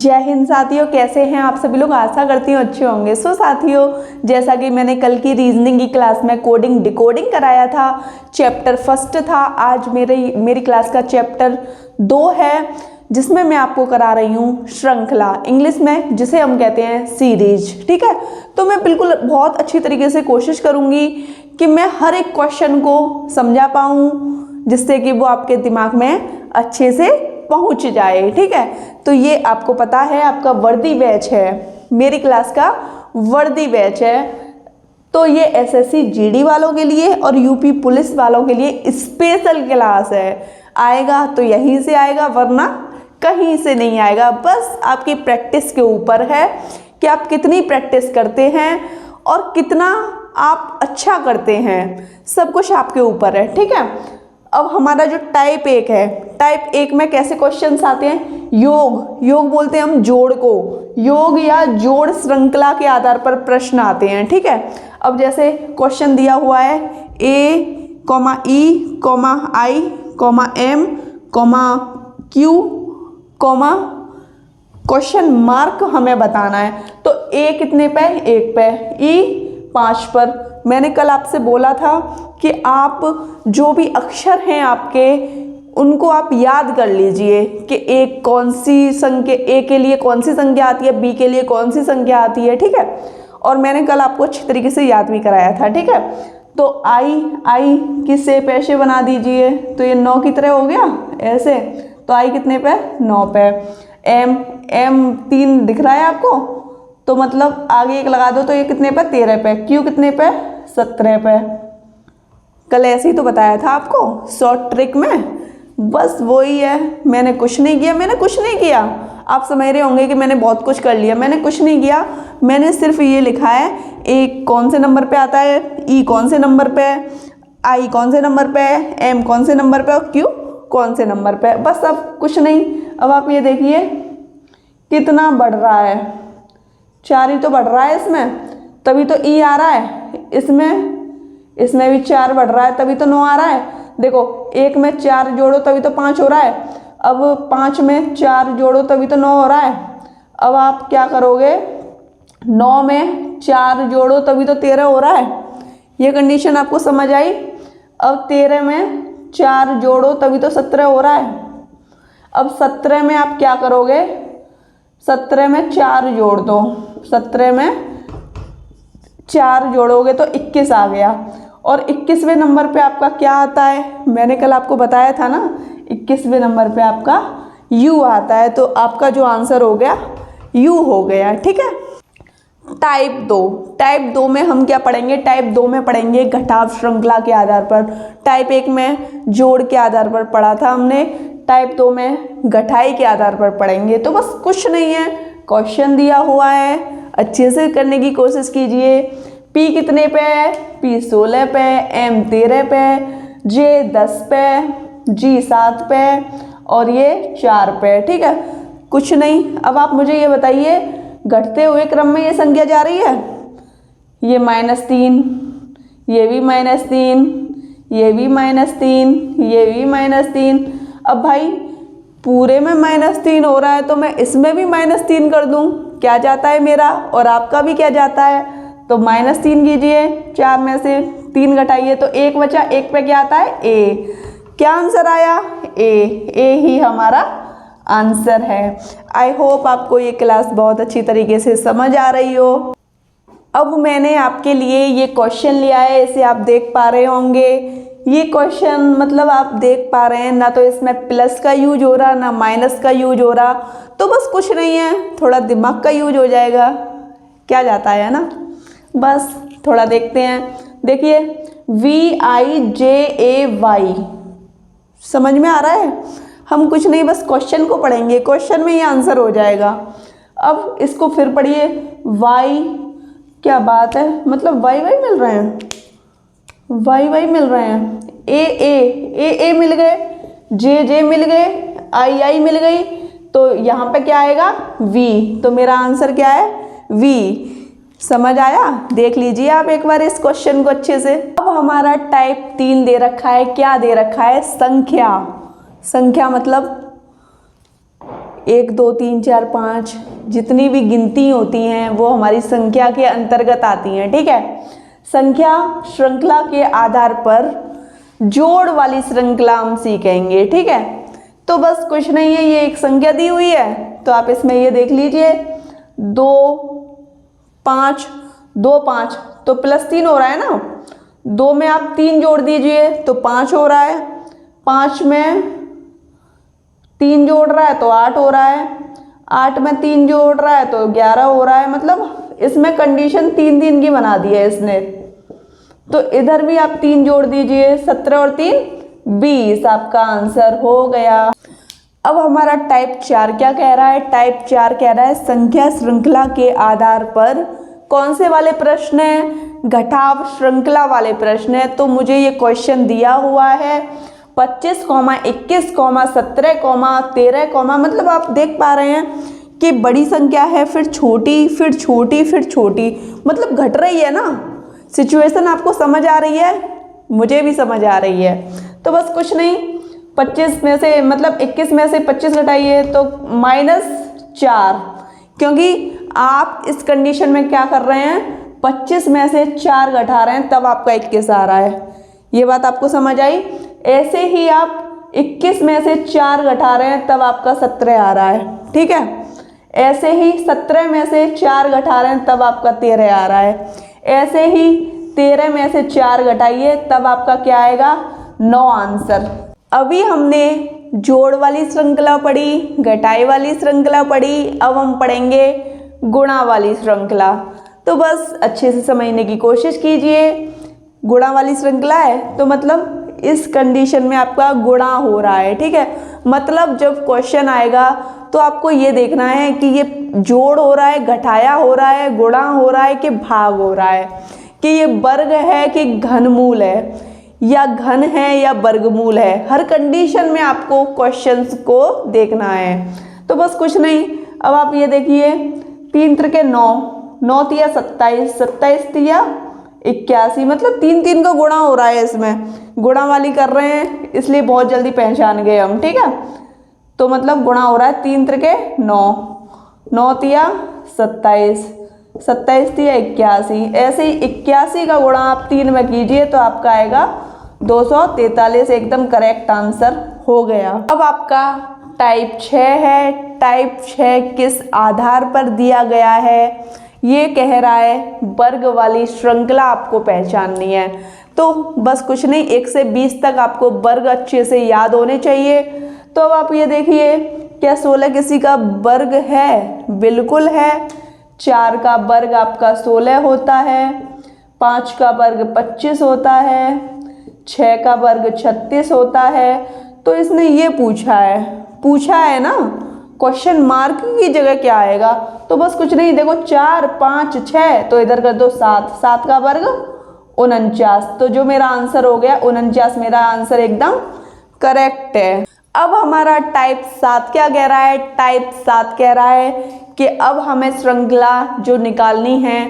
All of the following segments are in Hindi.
जय हिंद साथियों, कैसे हैं आप सभी लोग। आशा करती हूँ अच्छे होंगे। सो साथियों, जैसा कि मैंने कल की रीजनिंग की क्लास में कोडिंग डिकोडिंग कराया था, चैप्टर फर्स्ट था। आज मेरी क्लास का चैप्टर 2 है, जिसमें मैं आपको करा रही हूँ श्रृंखला, इंग्लिश में जिसे हम कहते हैं सीरीज। ठीक है, तो मैं बिल्कुल बहुत अच्छी तरीके से कोशिश करूँगी कि मैं हर एक क्वेश्चन को समझा पाऊँ, जिससे कि वो आपके दिमाग में अच्छे से पहुंच जाए। ठीक है, तो ये आपको पता है आपका वर्दी बैच है, मेरी क्लास का वर्दी बैच है। तो ये एसएससी जीडी वालों के लिए और यूपी पुलिस वालों के लिए स्पेशल क्लास है। आएगा तो यहीं से आएगा, वरना कहीं से नहीं आएगा। बस आपकी प्रैक्टिस के ऊपर है कि आप कितनी प्रैक्टिस करते हैं और कितना आप अच्छा करते हैं, सब कुछ आपके ऊपर है। ठीक है, अब हमारा जो टाइप 1 है, टाइप 1 में कैसे क्वेश्चंस आते हैं। योग बोलते हैं हम जोड़ को, योग या जोड़ श्रृंखला के आधार पर प्रश्न आते हैं। ठीक है, अब जैसे क्वेश्चन दिया हुआ है A, E, I, M, Q, question mark हमें बताना है। तो A कितने पे, 1 पे, E 5 पर। मैंने कल आपसे बोला था कि आप जो भी अक्षर हैं आपके, उनको आप याद कर लीजिए कि एक कौन सी संख्या, ए के लिए कौन सी संख्या आती है, बी के लिए कौन सी संख्या आती है। ठीक है, और मैंने कल आपको अच्छी तरीके से याद भी कराया था। ठीक है, तो आई की शेप ऐसे बना दीजिए, तो ये 9 की तरह हो गया ऐसे। तो आई कितने पे, 9 पे। एम 3 दिख रहा है आपको, तो मतलब आगे 1 लगा दो, तो ये कितने पे, 13 पे। क्यू कितने पे, 17 पे। कल ऐसे ही तो बताया था आपको शॉर्ट ट्रिक में, बस वही है। मैंने कुछ नहीं किया। आप समझ रहे होंगे कि मैंने बहुत कुछ कर लिया। मैंने कुछ नहीं किया, मैंने सिर्फ ये लिखा है ए कौन से नंबर पे आता है, ई कौन से नंबर पे, आई कौन से नंबर पे, एम कौन से नंबर पे और क्यू कौन से नंबर पे, बस। अब कुछ नहीं। अब आप ये देखिए कितना बढ़ रहा है, 4 ही तो बढ़ रहा है इसमें, तभी तो ई आ रहा है। इसमें भी 4 बढ़ रहा है, तभी तो 9 आ रहा है। देखो, 1 में 4 जोड़ो तभी तो 5 हो रहा है। अब 5 में 4 जोड़ो तभी तो 9 हो रहा है। अब आप क्या करोगे, 9 में 4 जोड़ो तभी तो 13 हो रहा है। ये कंडीशन आपको समझ आई। अब 13 में 4 जोड़ो तभी तो 17 हो रहा है। अब 17 में आप क्या करोगे, 17 में 4 जोड़ दो, 17 में 4 जोड़ोगे तो 21 आ गया। और 21वें नंबर पे आपका क्या आता है, मैंने कल आपको बताया था ना, 21वें नंबर पे आपका U आता है। तो आपका जो आंसर हो गया U हो गया। ठीक है, टाइप 2 में हम क्या पढ़ेंगे, टाइप 2 में पढ़ेंगे घटाव श्रृंखला के आधार पर। टाइप 1 में जोड़ के आधार पर पढ़ा था हमने, टाइप 2 में घटाई के आधार पर पढ़ेंगे। तो बस कुछ नहीं है, क्वेश्चन दिया हुआ है, अच्छे से करने की कोशिश कीजिए। P कितने पे है, P 16 पे, M 13 पे, J 10 पे, G 7 पे और ये 4 पे। ठीक है, कुछ नहीं। अब आप मुझे ये बताइए, घटते हुए क्रम में ये संख्या जा रही है, ये -3, ये भी -3, ये भी -3, ये भी -3। अब भाई पूरे में -3 हो रहा है, तो मैं इसमें भी -3 कर दूं, क्या जाता है मेरा और आपका भी क्या जाता है। तो -3 कीजिए, 4 में से 3 घटाइए तो 1 बचा, 1 पे क्या आता है, ए। क्या आंसर आया, ए ही हमारा आंसर है। आई होप आपको ये क्लास बहुत अच्छी तरीके से समझ आ रही हो। अब मैंने आपके लिए ये क्वेश्चन लिया है, इसे आप देख पा रहे होंगे। ये क्वेश्चन मतलब आप देख पा रहे हैं, ना तो इसमें प्लस का यूज हो रहा, ना माइनस का यूज हो रहा। तो बस कुछ नहीं है, थोड़ा दिमाग का यूज हो जाएगा, क्या जाता है ना। बस थोड़ा देखते हैं। देखिए VIJAY समझ में आ रहा है। हम कुछ नहीं, बस क्वेश्चन को पढ़ेंगे, क्वेश्चन में ये आंसर हो जाएगा। अब इसको फिर पढ़िए, वाई, क्या बात है, मतलब वाई मिल रहे हैं, वाई मिल रहे हैं, ए मिल गए, जे मिल गए, आई मिल गई। तो यहाँ पे क्या आएगा, वी। तो मेरा आंसर क्या है, वी। समझ आया, देख लीजिए आप एक बार इस क्वेश्चन को अच्छे से। अब हमारा टाइप 3 दे रखा है, क्या दे रखा है, संख्या मतलब 1 2 3 4 5 जितनी भी गिनती होती हैं वो हमारी संख्या के अंतर्गत आती हैं, ठीक है। संख्या श्रृंखला के आधार पर जोड़ वाली श्रृंखला हम सीखेंगे, ठीक है। तो बस कुछ नहीं है, ये एक संख्या दी हुई है तो आप इसमें ये देख लीजिए 2 5 2 5 तो +3 हो रहा है ना। 2 में आप 3 जोड़ दीजिए तो 5 हो रहा है, 5 में 3 जोड़ रहा है तो 8 हो रहा है, 8 में 3 जोड़ रहा है तो 11 हो रहा है। मतलब इसमें कंडीशन 3 3 की बना दी है इसने। तो इधर भी आप 3 जोड़ दीजिए, 17 और 3 20 आपका आंसर हो गया। अब हमारा टाइप 4 क्या कह रहा है? टाइप 4 कह रहा है संख्या श्रृंखला के आधार पर कौन से वाले प्रश्न है? घटाव श्रृंखला वाले प्रश्न है। तो मुझे ये क्वेश्चन दिया हुआ है 25, 21, 17, 13, मतलब आप देख पा रहे हैं कि बड़ी संख्या है, फिर छोटी, फिर छोटी, फिर छोटी, मतलब घट रही है ना। सिचुएशन आपको समझ आ रही है, मुझे भी समझ आ रही है। तो बस कुछ नहीं, 25 में से मतलब 21 में से 25 घटाइए तो -4, क्योंकि आप इस कंडीशन में क्या कर रहे हैं, 25 में से 4 घटा रहे हैं तब आपका 21 आ रहा है। ये बात आपको समझ आई? ऐसे ही आप 21 में से 4 घटा रहे हैं तब आपका 17 आ रहा है, ठीक है। ऐसे ही 17 में से 4 घटा रहे हैं तब आपका 13 आ रहा है। ऐसे ही 13 में से 4 घटाइए तब आपका क्या आएगा, 9 आंसर। अभी हमने जोड़ वाली श्रृंखला पढ़ी, घटाई वाली श्रृंखला पढ़ी, अब हम पढ़ेंगे गुणा वाली श्रृंखला। तो बस अच्छे से समझने की कोशिश कीजिए। गुणा वाली श्रृंखला है तो मतलब इस कंडीशन में आपका गुणा हो रहा है, ठीक है। मतलब जब क्वेश्चन आएगा तो आपको ये देखना है कि ये जोड़ हो रहा है, घटाया हो रहा है, गुणा हो रहा है कि भाग हो रहा है, कि ये वर्ग है कि घनमूल है, या घन है या वर्गमूल है। हर कंडीशन में आपको क्वेश्चंस को देखना है। तो बस कुछ नहीं, अब आप ये देखिए 3 त्रिके 9, 9 तिया 27, 27 तिया 81, मतलब 3 3 का गुणा हो रहा है। इसमें गुणा वाली कर रहे हैं इसलिए बहुत जल्दी पहचान गए हम, ठीक है। तो मतलब गुणा हो रहा है 3 त्रिके 9, 9 तिया 27, 27 तिया 81, ऐसे ही 81 का गुणा आप 3 में कीजिए तो आपका आएगा 243, एकदम करेक्ट आंसर हो गया। अब आपका टाइप 6 है। टाइप 6 किस आधार पर दिया गया है? ये कह रहा है वर्ग वाली श्रृंखला आपको पहचाननी है। तो बस कुछ नहीं, 1 से 20 तक आपको वर्ग अच्छे से याद होने चाहिए। तो अब आप ये देखिए, क्या 16 किसी का वर्ग है? बिल्कुल है। 4 का वर्ग आपका 16 होता है, 5 का वर्ग 25 होता है, 6 का वर्ग 36 होता है। तो इसने ये पूछा है ना, क्वेश्चन मार्क की जगह क्या आएगा? तो बस कुछ नहीं, देखो 4 5 6 तो इधर कर दो 7, 7 का वर्ग 49। तो जो मेरा आंसर हो गया 49, मेरा आंसर एकदम करेक्ट है। अब हमारा टाइप 7 क्या कह रहा है? टाइप 7 कह रहा है कि अब हमें श्रृंखला जो निकालनी है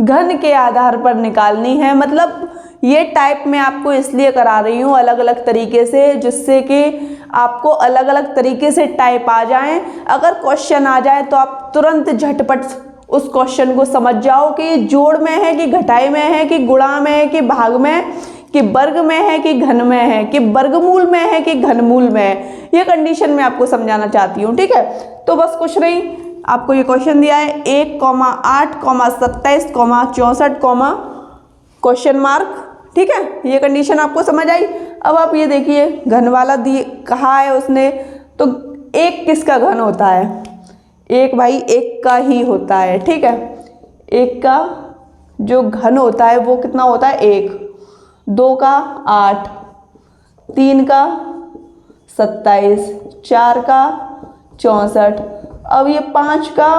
घन के आधार पर निकालनी है। मतलब ये टाइप मैं आपको इसलिए करा रही हूँ अलग अलग तरीके से, जिससे कि आपको अलग अलग तरीके से टाइप आ जाएं। अगर क्वेश्चन आ जाए तो आप तुरंत झटपट उस क्वेश्चन को समझ जाओ कि जोड़ में है कि घटाई में है कि गुणा में है कि भाग में, कि वर्ग में है कि घन में है, कि वर्गमूल में है कि घनमूल में है। ये कंडीशन मैं आपको समझाना चाहती हूँ, ठीक है। तो बस कुछ नहीं, आपको ये क्वेश्चन दिया है 1, 8, 27, 64, क्वेश्चन मार्क, ठीक है। ये कंडीशन आपको समझ आई। अब आप ये देखिए घन वाला कहा है उसने, तो 1 किसका घन होता है? 1 भाई 1 का ही होता है, ठीक है। 1 का जो घन होता है वो कितना होता है? 1, 2 का 8, 3 का 27, 4 का 64, अब ये 5 का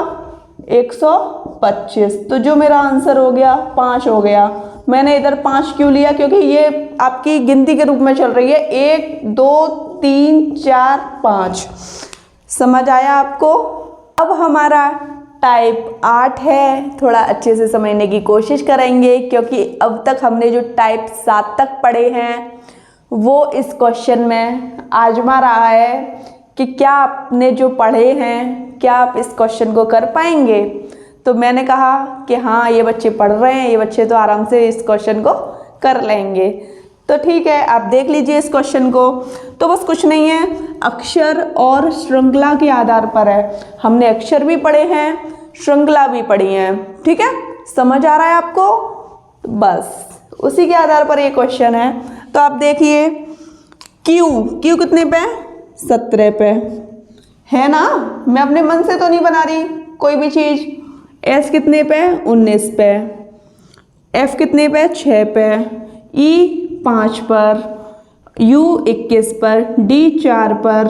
125। तो जो मेरा आंसर हो गया 5 हो गया। मैंने इधर 5 क्यों लिया? क्योंकि ये आपकी गिनती के रूप में चल रही है, 1 2 3 4 5। समझ आया आपको? अब हमारा टाइप 8 है, थोड़ा अच्छे से समझने की कोशिश करेंगे, क्योंकि अब तक हमने जो टाइप 7 तक पढ़े हैं वो इस क्वेश्चन में आजमा रहा है कि क्या आपने जो पढ़े हैं क्या आप इस क्वेश्चन को कर पाएंगे। तो मैंने कहा कि हाँ ये बच्चे पढ़ रहे हैं, ये बच्चे तो आराम से इस क्वेश्चन को कर लेंगे। तो ठीक है, आप देख लीजिए इस क्वेश्चन को। तो बस कुछ नहीं है, अक्षर और श्रृंखला के आधार पर है। हमने अक्षर भी पढ़े हैं, श्रृंखला भी पढ़ी है। ठीक है, समझ आ रहा है आपको? बस उसी के आधार पर ये क्वेश्चन है। तो आप देखिए क्यू कितने पे? 17 पे है ना। मैं अपने मन से तो नहीं बना रही कोई भी चीज़। एस कितने पे? 19 पे। एफ कितने पे? 6 पे। ई 5 पर, यू 21 पर, डी 4 पर,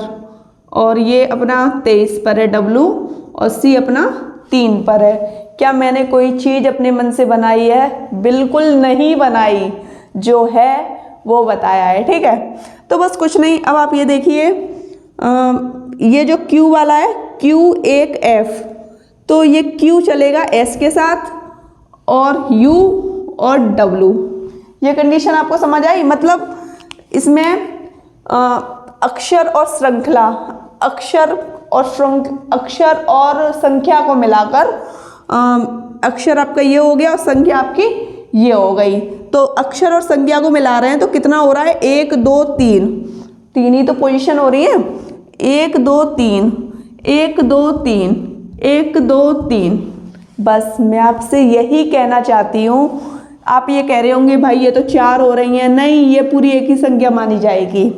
और ये अपना 23 पर है डब्लू, और सी अपना 3 पर है। क्या मैंने कोई चीज़ अपने मन से बनाई है? बिल्कुल नहीं बनाई, जो है वो बताया है। ठीक है, तो बस कुछ नहीं। अब आप ये देखिए, ये जो Q वाला है, Q1F, तो ये Q चलेगा S के साथ और U और W। ये कंडीशन आपको समझ आई? मतलब इसमें अक्षर और श्रृंखला, अक्षर और संख्या को मिलाकर अक्षर आपका ये हो गया और संख्या आपकी ये हो गई। तो अक्षर और संख्या को मिला रहे हैं तो कितना हो रहा है? 1 2 3, तीन ही तो पोजीशन हो रही है। 1 2 3, 1 2 3, 1 2 3। बस मैं आपसे यही कहना चाहती हूँ। आप ये कह रहे होंगे भाई ये तो 4 हो रही हैं। नहीं, ये पूरी एक ही संख्या मानी जाएगी।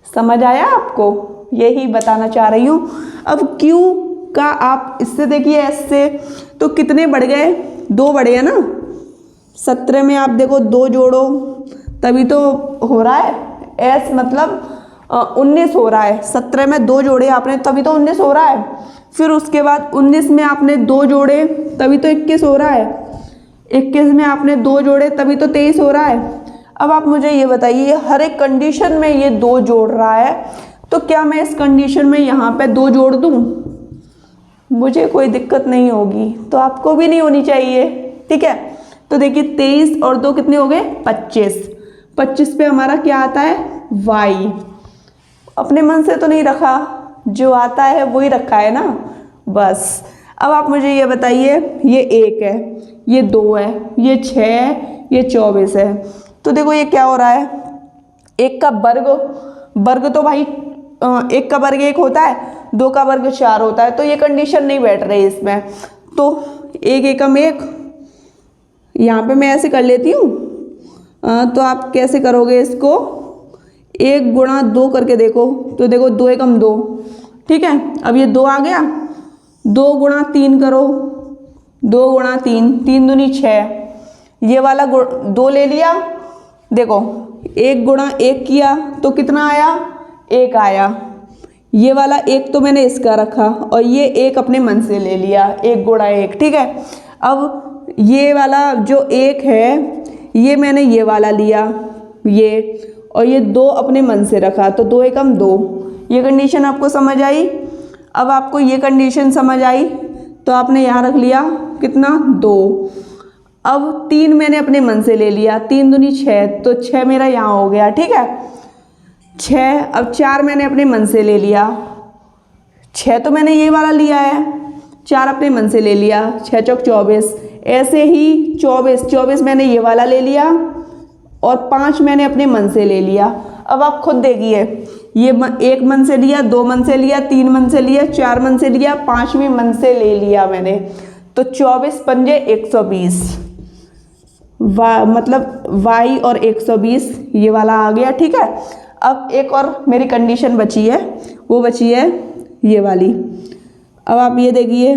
समझ आया आपको? यही बताना चाह रही हूँ। अब Q का आप इससे देखिए, S से तो कितने बढ़ गए? 2 बढ़े हैं ना। 17 में आप देखो 2 जोड़ो तभी तो हो रहा है। S मतलब 19 हो रहा है। 17 में 2 जोड़े आपने तभी तो 19 हो रहा है। फिर उसके बाद 19 में आपने 2 जोड़े तभी तो 21 हो रहा है। 21 में आपने 2 जोड़े तभी तो 23 हो रहा है। अब आप मुझे ये बताइए, हर एक कंडीशन में ये 2 जोड़ रहा है, तो क्या मैं इस कंडीशन में यहाँ पे 2 जोड़ दूँ? मुझे कोई दिक्कत नहीं होगी, तो आपको भी नहीं होनी चाहिए। ठीक है, तो देखिए 23 और 2 कितने हो गए? 25। 25 पे हमारा क्या आता है? y। अपने मन से तो नहीं रखा, जो आता है वही रखा है ना। बस अब आप मुझे ये बताइए, ये 1 है, ये 2 है, ये 6 है, ये 24 है। तो देखो ये क्या हो रहा है? 1 का वर्ग तो भाई 1 का वर्ग 1 होता है, 2 का वर्ग 4 होता है। तो ये कंडीशन नहीं बैठ रही इसमें। तो 1 एकम 1, यहाँ पे मैं ऐसे कर लेती हूँ। तो आप कैसे करोगे इसको? 1 गुणा 2 करके देखो, तो देखो 2 एकम 2। ठीक है, अब ये 2 आ गया। 2 गुणा 3 करो, 2 गुणा 3, 3 दूनी 6। ये वाला 2 ले लिया, देखो 1 गुणा 1 किया तो कितना आया? 1 आया। ये वाला 1 तो मैंने इसका रखा और ये 1 अपने मन से ले लिया, 1 गुणा 1। ठीक है, अब ये वाला जो 1 है ये मैंने ये वाला लिया, ये, और ये 2 अपने मन से रखा, तो 2 एकम 2। ये कंडीशन आपको समझ आई? अब आपको ये कंडीशन समझ आई तो आपने यहाँ रख लिया कितना? 2। अब 3 मैंने अपने मन से ले लिया, 3 दूनी 6, तो 6 मेरा यहाँ हो गया। ठीक है, 6। अब 4 मैंने अपने मन से ले लिया, 6 तो मैंने ये वाला लिया है, 4 अपने मन से ले लिया, 6 चौक 24। ऐसे ही 24 मैंने ये वाला ले लिया और 5 मैंने अपने मन से ले लिया। अब आप खुद देखिए, ये 1 मन से लिया, 2 मन से लिया, 3 मन से लिया, 4 मन से लिया, 5वीं मन से ले लिया मैंने, तो 24 पंजे 120, मतलब y और 120 ये वाला आ गया। ठीक है, अब एक और मेरी कंडीशन बची है, वो बची है ये वाली। अब आप ये देखिए,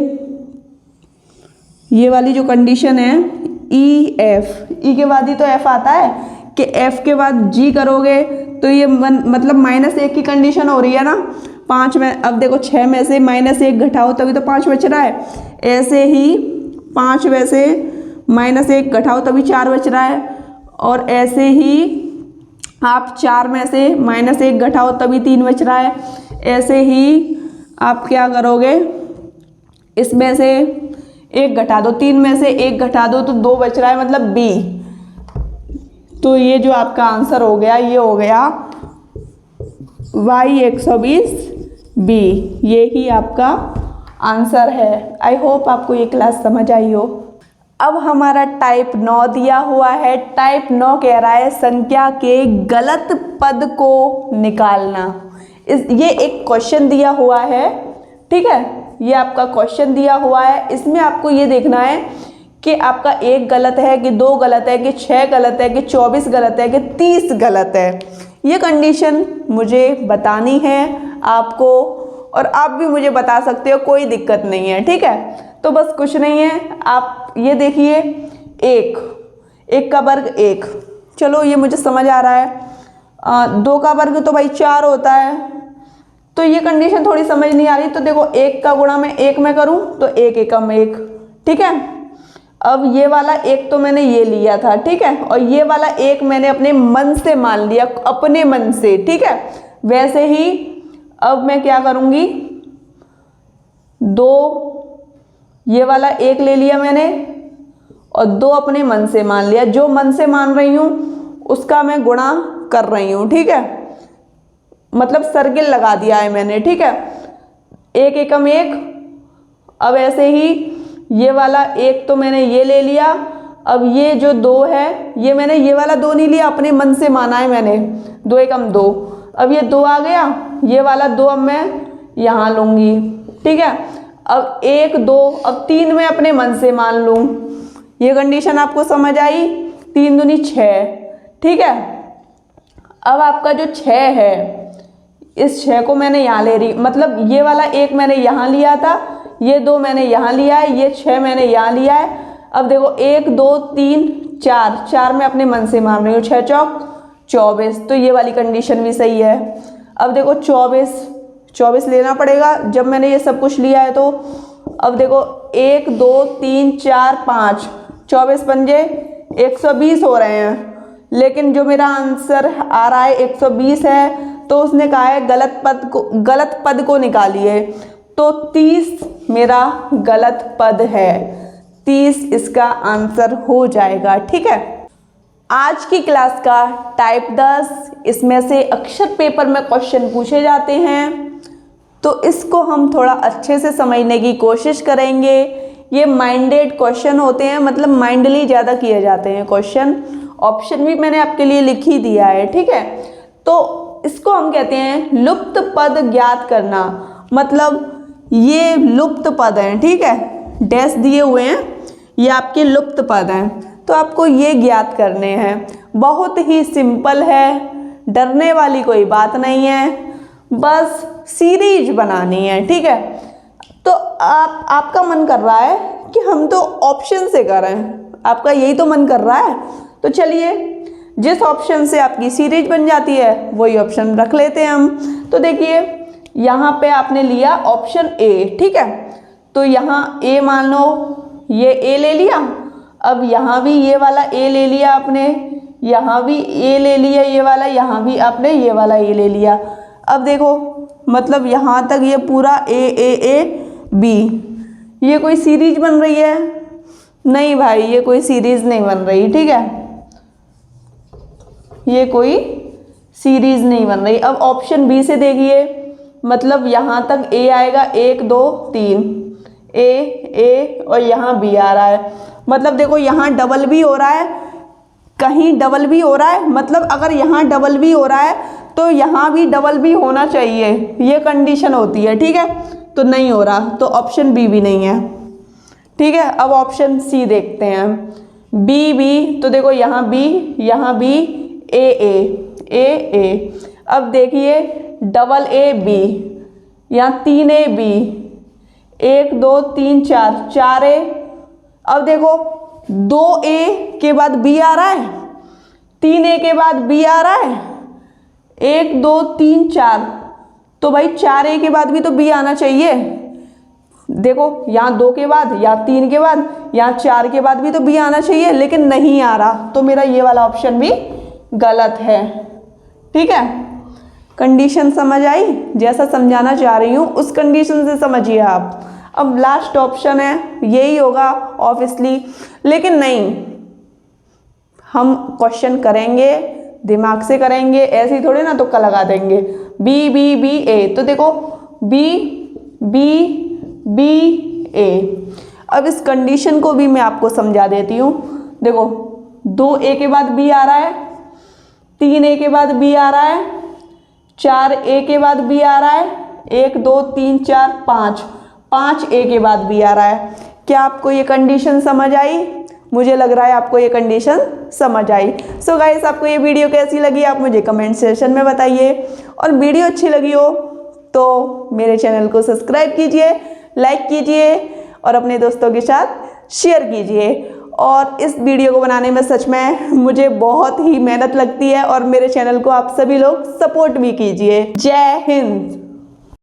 ये वाली जो कंडीशन है ई एफ, ई के बाद ही तो एफ आता है, कि एफ के बाद जी करोगे तो ये मतलब -1 की कंडीशन हो रही है ना। 5 में, अब देखो 6 में से -1 घटाओ तभी तो 5 बच रहा है। ऐसे ही 5 में से -1 घटाओ तभी 4 बच रहा है, और ऐसे ही आप 4 में से -1 घटाओ तभी 3 बच रहा है। ऐसे ही आप क्या करोगे, इसमें से 1 घटा दो, 3 में से 1 घटा दो तो 2 बच रहा है, मतलब बी। तो ये जो आपका आंसर हो गया, ये हो गया y 120 बी, ये ही आपका आंसर है। आई होप आपको ये क्लास समझ आई हो। अब हमारा टाइप 9 दिया हुआ है। टाइप 9 कह रहा है संख्या के गलत पद को निकालना। ये एक क्वेश्चन दिया हुआ है, ठीक है, ये आपका क्वेश्चन दिया हुआ है। इसमें आपको ये देखना है कि आपका 1 गलत है कि 2 गलत है कि 6 गलत है कि 24 गलत है कि 30 गलत है। ये कंडीशन मुझे बतानी है आपको, और आप भी मुझे बता सकते हो, कोई दिक्कत नहीं है, ठीक है। तो बस कुछ नहीं है, आप ये देखिए, 1 का वर्ग 1, चलो ये मुझे समझ आ रहा है। 2 का वर्ग तो भाई 4 होता है, तो ये कंडीशन थोड़ी समझ नहीं आ रही। तो देखो 1 का गुणा मैं 1 में करूं तो 1 एकम 1, ठीक है। अब ये वाला 1 तो मैंने ये लिया था, ठीक है, और ये वाला 1 मैंने अपने मन से मान लिया, अपने मन से, ठीक है। वैसे ही अब मैं क्या करूंगी, 2, ये वाला 1 ले लिया मैंने और 2 अपने मन से मान लिया। जो मन से मान रही हूं उसका मैं गुणा कर रही हूं, ठीक है, मतलब सर्किल लगा दिया है मैंने, ठीक है। 1 एकम 1। अब ऐसे ही ये वाला 1 तो मैंने ये ले लिया। अब ये जो 2 है, ये मैंने ये वाला 2 नहीं लिया, अपने मन से माना है मैंने, 2 एकम 2। अब ये 2 आ गया, ये वाला 2 अब मैं यहाँ लूँगी, ठीक है। अब 1 2, अब 3 मैं अपने मन से मान लूँ। ये कंडीशन आपको समझ आई, 3 दूनी 6, ठीक है। अब आपका जो 6 है, इस 6 को मैंने यहाँ ले रही, मतलब ये वाला 1 मैंने यहाँ लिया था, ये 2 मैंने यहाँ लिया है, ये 6 मैंने यहाँ लिया है। अब देखो 1 2 3 4 मैं अपने मन से मान रही हूँ, 6 चौक 24, तो ये वाली कंडीशन भी सही है। अब देखो 24 लेना पड़ेगा जब मैंने ये सब कुछ लिया है तो। अब देखो 1 2 3 4 5, 24 पंजे 120 हो रहे हैं, लेकिन जो मेरा आंसर आ रहा है 120 है, तो उसने कहा है गलत पद को निकालिए, तो 30 मेरा गलत पद है, 30 इसका आंसर हो जाएगा, ठीक है। आज की क्लास का टाइप 10, इसमें से अक्षर पेपर में क्वेश्चन पूछे जाते हैं, तो इसको हम थोड़ा अच्छे से समझने की कोशिश करेंगे। ये माइंडेड क्वेश्चन होते हैं, मतलब माइंडली ज़्यादा किए जाते हैं क्वेश्चन। ऑप्शन भी मैंने आपके लिए लिख ही दिया है, ठीक है। तो इसको हम कहते हैं लुप्त पद ज्ञात करना, मतलब ये लुप्त पद हैं, ठीक है, डैश दिए हुए हैं, ये आपके लुप्त पद हैं, तो आपको ये ज्ञात करने हैं। बहुत ही सिंपल है, डरने वाली कोई बात नहीं है, बस सीरीज बनानी है, ठीक है। तो आपका मन कर रहा है कि हम तो ऑप्शन से करें, आपका यही तो मन कर रहा है, तो चलिए जिस ऑप्शन से आपकी सीरीज बन जाती है वही ऑप्शन रख लेते हैं हम। तो देखिए यहाँ पे आपने लिया ऑप्शन ए, ठीक है, तो यहाँ ए मान लो, ये ए ले लिया। अब यहाँ भी ये वाला ए ले लिया आपने, यहाँ भी ए ले लिया ये वाला, यहाँ भी आपने ये वाला ए ले लिया। अब देखो मतलब यहाँ तक ये पूरा ए ए ए बी, ये कोई सीरीज बन रही है? नहीं भाई, ये कोई सीरीज नहीं बन रही, ठीक है, ये कोई सीरीज नहीं बन रही। अब ऑप्शन बी से देखिए, मतलब यहाँ तक ए आएगा, 1 2 3, ए और यहाँ बी आ रहा है, मतलब देखो यहाँ डबल बी हो रहा है, कहीं डबल बी हो रहा है, मतलब अगर यहाँ डबल बी हो रहा है तो यहाँ भी डबल बी होना चाहिए, ये कंडीशन होती है, ठीक है। तो नहीं हो रहा, तो ऑप्शन बी भी नहीं है, ठीक है। अब ऑप्शन सी देखते हैं, बी, तो देखो यहाँ बी ए। अब देखिए डबल ए बी, यहाँ 3 ए बी, 1 2 3 4 ए। अब देखो 2 ए के बाद बी आ रहा है, 3 ए के बाद बी आ रहा है, 1 2 3 4, तो भाई 4 ए के बाद भी तो बी आना चाहिए। देखो यहाँ 2 के बाद, यहाँ 3 के बाद, यहाँ 4 के बाद भी तो बी आना चाहिए, लेकिन नहीं आ रहा, तो मेरा ये वाला ऑप्शन भी गलत है, ठीक है। कंडीशन समझ आई? जैसा समझाना चाह रही हूँ उस कंडीशन से समझिए आप। अब लास्ट ऑप्शन है, यही होगा ऑब्वियसली, लेकिन नहीं, हम क्वेश्चन करेंगे, दिमाग से करेंगे, ऐसे ही थोड़े ना तुक्का लगा देंगे। बी ए, तो देखो बी, बी, बी, ए। अब इस कंडीशन को भी मैं आपको समझा देती हूँ। देखो 2A के बाद B आ रहा है, 3A के बाद B आ रहा है, 4A के बाद B आ रहा है, 1 2 3 4 5A के बाद B आ रहा है। क्या आपको ये कंडीशन समझ आई? मुझे लग रहा है आपको ये कंडीशन समझ आई। सो गाइस, आपको ये वीडियो कैसी लगी आप मुझे कमेंट सेक्शन में बताइए, और वीडियो अच्छी लगी हो तो मेरे चैनल को सब्सक्राइब कीजिए, लाइक कीजिए और अपने दोस्तों के साथ शेयर कीजिए। और इस वीडियो को बनाने में सच में मुझे बहुत ही मेहनत लगती है, और मेरे चैनल को आप सभी लोग सपोर्ट भी कीजिए। जय हिंद।